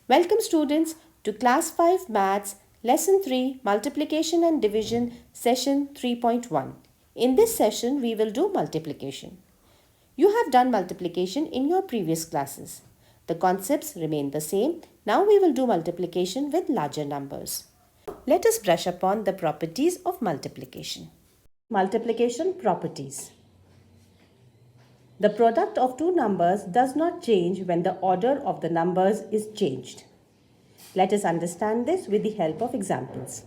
Welcome students to Class 5 Maths Lesson 3 Multiplication and Division Session 3.1. In this session we will do multiplication. You have done multiplication in your previous classes. The concepts remain the same. Now we will do multiplication with larger numbers. Let us brush upon the properties of multiplication. Multiplication properties. The product of two numbers does not change when the order of the numbers is changed. Let us understand this with the help of examples.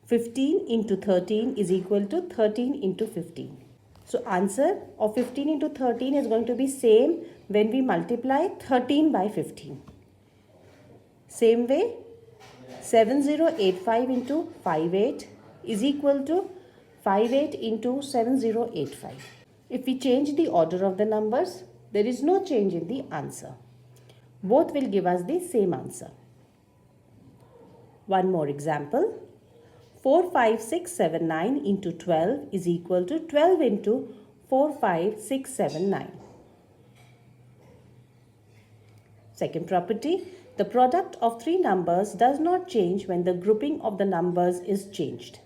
15 into 13 is equal to 13 into 15. So answer of 15 into 13 is going to be same when we multiply 13 by 15. Same way, 7085 into 58 is equal to 58 into 7085. If we change the order of the numbers, there is no change in the answer. Both will give us the same answer. One more example. 45679 into 12 is equal to 12 into 45679. Second property, the product of three numbers does not change when the grouping of the numbers is changed.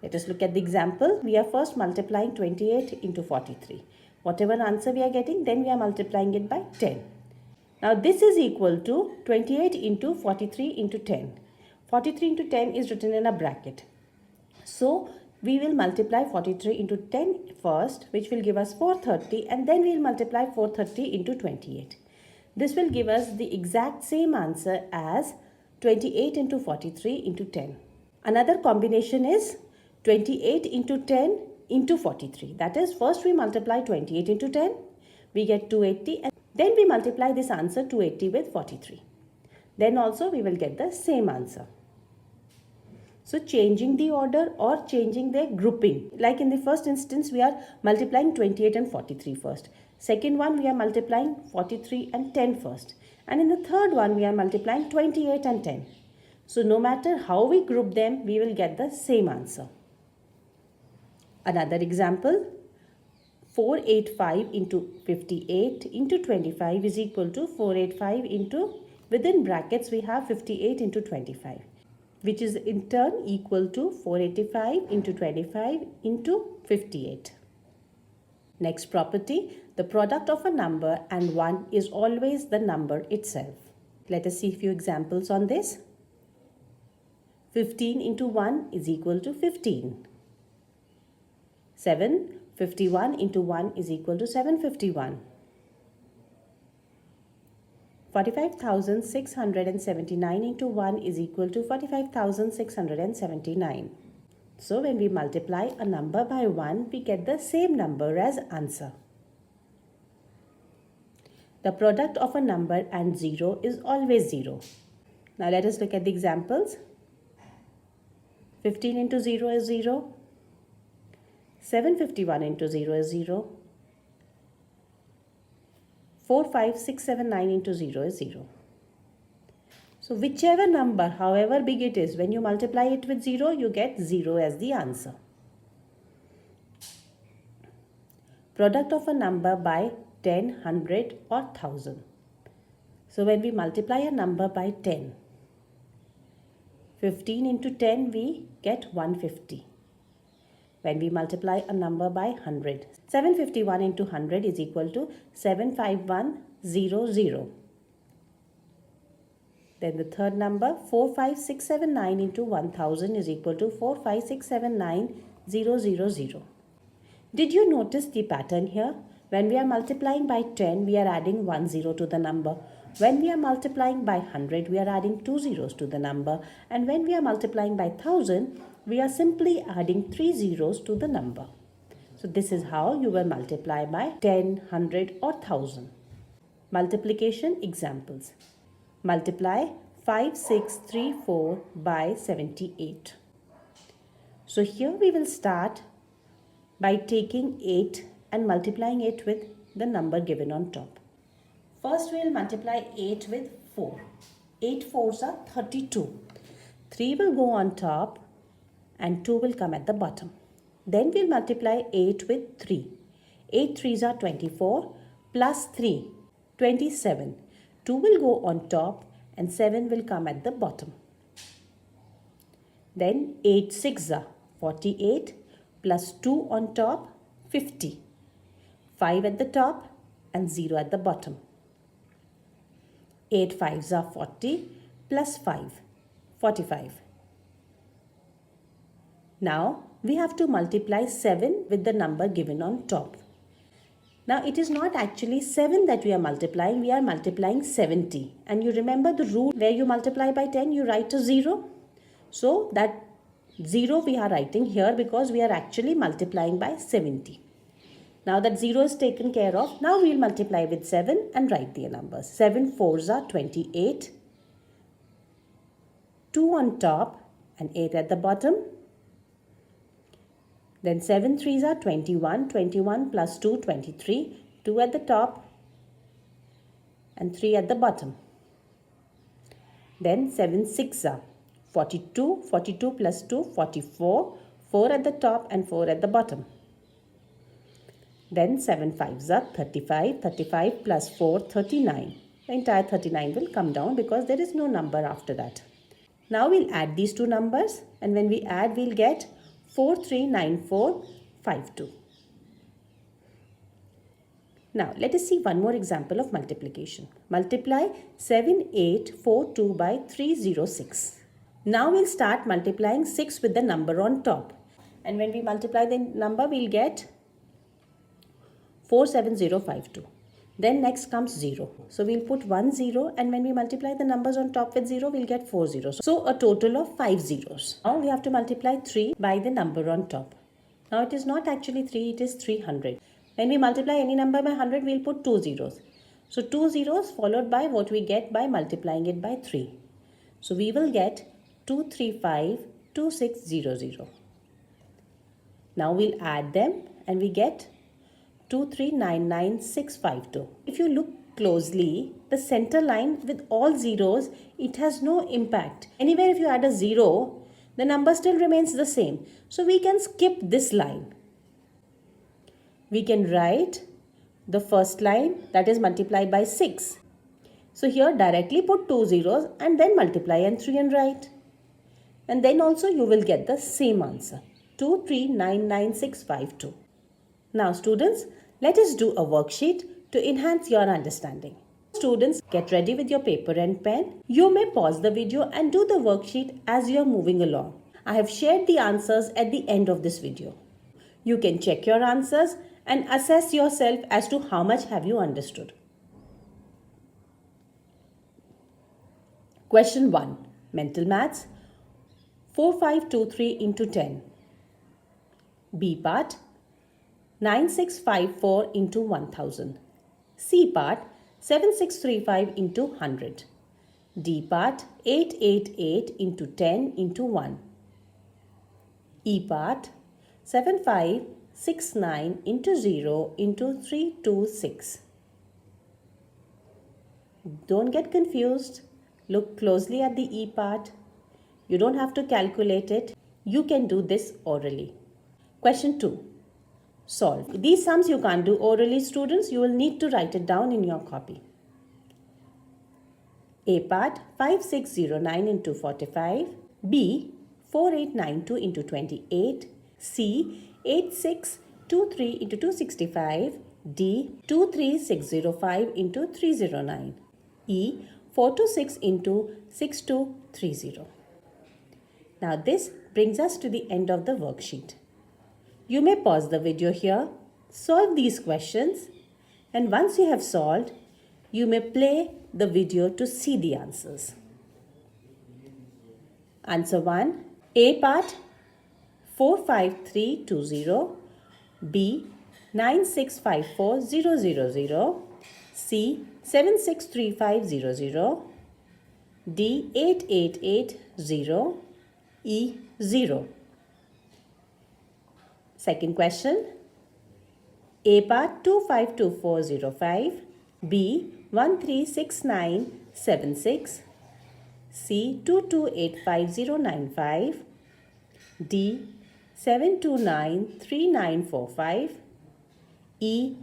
Let us look at the example. We are first multiplying 28 into 43. Whatever answer we are getting, then we are multiplying it by 10. Now this is equal to 28 into 43 into 10. 43 into 10 is written in a bracket. So we will multiply 43 into 10 first, which will give us 430, and then we will multiply 430 into 28. This will give us the exact same answer as 28 into 43 into 10. Another combination is 28 into 10 into 43. That is, first we multiply 28 into 10, we get 280, and then we multiply this answer 280 with 43. Then also we will get the same answer. So changing the order or changing their grouping. Like in the first instance, we are multiplying 28 and 43 first. Second one, we are multiplying 43 and 10 first. And in the third one, we are multiplying 28 and 10. So no matter how we group them, we will get the same answer. Another example, 485 into 58 into 25 is equal to 485 into, within brackets we have 58 into 25, which is in turn equal to 485 into 25 into 58. Next property, the product of a number and 1 is always the number itself. Let us see a few examples on this. 15 into 1 is equal to 15. 751 into 1 is equal to 751. 45,679 into 1 is equal to 45,679. So when we multiply a number by 1, we get the same number as answer. The product of a number and 0 is always 0. Now let us look at the examples. 15 into 0 is 0. 751 into 0 is 0. 45679 into 0 is 0. So whichever number, however big it is, when you multiply it with 0, you get 0 as the answer. Product of a number by 10, 100 or 1000. So when we multiply a number by 10, 15 into 10 we get 150. When we multiply a number by 100, 751 into 100 is equal to 75100. Then the third number, 45679 into 1000 is equal to 45679,000. Did you notice the pattern here? When we are multiplying by 10, we are adding 1 0 to the number. When we are multiplying by 100, we are adding 2 zeros to the number. And when we are multiplying by 1000, we are simply adding 3 zeros to the number. So this is how you will multiply by 10, 100 or 1000. Multiplication examples. Multiply 5634 by 78. So here we will start by taking 8 and multiplying it with the number given on top. First we will multiply 8 with 4. 8 fours are 32. 3 will go on top and 2 will come at the bottom. Then we'll multiply 8 with 3. 8 threes are 24. plus 3, 27. 2 will go on top and 7 will come at the bottom. Then 8 6 are 48 plus 2 on top, 50. 5 at the top and 0 at the bottom. 8 5s are 40 plus 5, 45. Now we have to multiply 7 with the number given on top. Now it is not actually 7 that we are multiplying 70. And you remember the rule where you multiply by 10, you write a 0. So that 0 we are writing here because we are actually multiplying by 70. Now that 0 is taken care of, now we will multiply with 7 and write the numbers. 7 4s are 28, 2 on top and 8 at the bottom. Then 7 3s are 21, 21 plus 2, 23, 2 at the top and 3 at the bottom. Then 7 6 are 42, 42 plus 2, 44, 4 at the top and 4 at the bottom. Then 7 5s are 35, 35 plus 4, 39. The entire 39 will come down because there is no number after that. Now we'll add these two numbers, and when we add we'll get 439452. Now let us see one more example of multiplication. Multiply 7842 by 306. Now we'll start multiplying 6 with the number on top. And when we multiply the number we'll get 47052. Then next comes 0. So we'll put 1 0, and when we multiply the numbers on top with 0, we'll get 4 zeros. So a total of 5 zeros. Now we have to multiply 3 by the number on top. Now it is not actually 3, it is 300. When we multiply any number by 100, we'll put 2 zeros. So 2 zeros followed by what we get by multiplying it by 3. So we will get 2352600. Now we'll add them and we get 2399652. If you look closely, the center line with all zeros, it has no impact. Anywhere if you add a 0, the number still remains the same. So we can skip this line. We can write the first line, that is multiplied by 6. So here directly put 2 zeros and then multiply and 3 and write. And then also you will get the same answer, 2399652. Now students, let us do a worksheet to enhance your understanding. Students, get ready with your paper and pen. You may pause the video and do the worksheet as you are moving along. I have shared the answers at the end of this video. You can check your answers and assess yourself as to how much have you understood. Question 1. Mental Maths. 4523 into 10. B part. 9654 into 1000. C part 7635 into 100. D part 888 into 10 into 1. E part 7569 into 0 into 326. Don't get confused. Look closely at the E part. You don't have to calculate it. You can do this orally. Question 2. Solve. These sums you can't do orally, students. You will need to write it down in your copy. A part 5609 into 45. B 4892 into 28. C 8623 into 265. D 23605 into 309. E 426 into 6230. Now this brings us to the end of the worksheet. You may pause the video here, solve these questions, and once you have solved, you may play the video to see the answers. Answer 1. A part 45320. B 9654000. C 763500. D 8880. E 0. Second question. A part 252405. B 136976. C 228595. D 7293945. E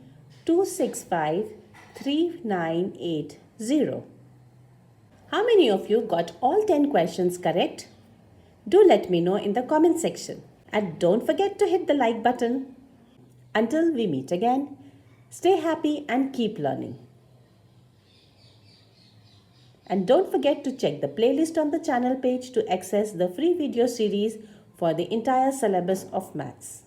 2653980. How many of you got all 10 questions correct? Do let me know in the comment section. And don't forget to hit the like button. Until we meet again, stay happy and keep learning. And don't forget to check the playlist on the channel page to access the free video series for the entire syllabus of maths.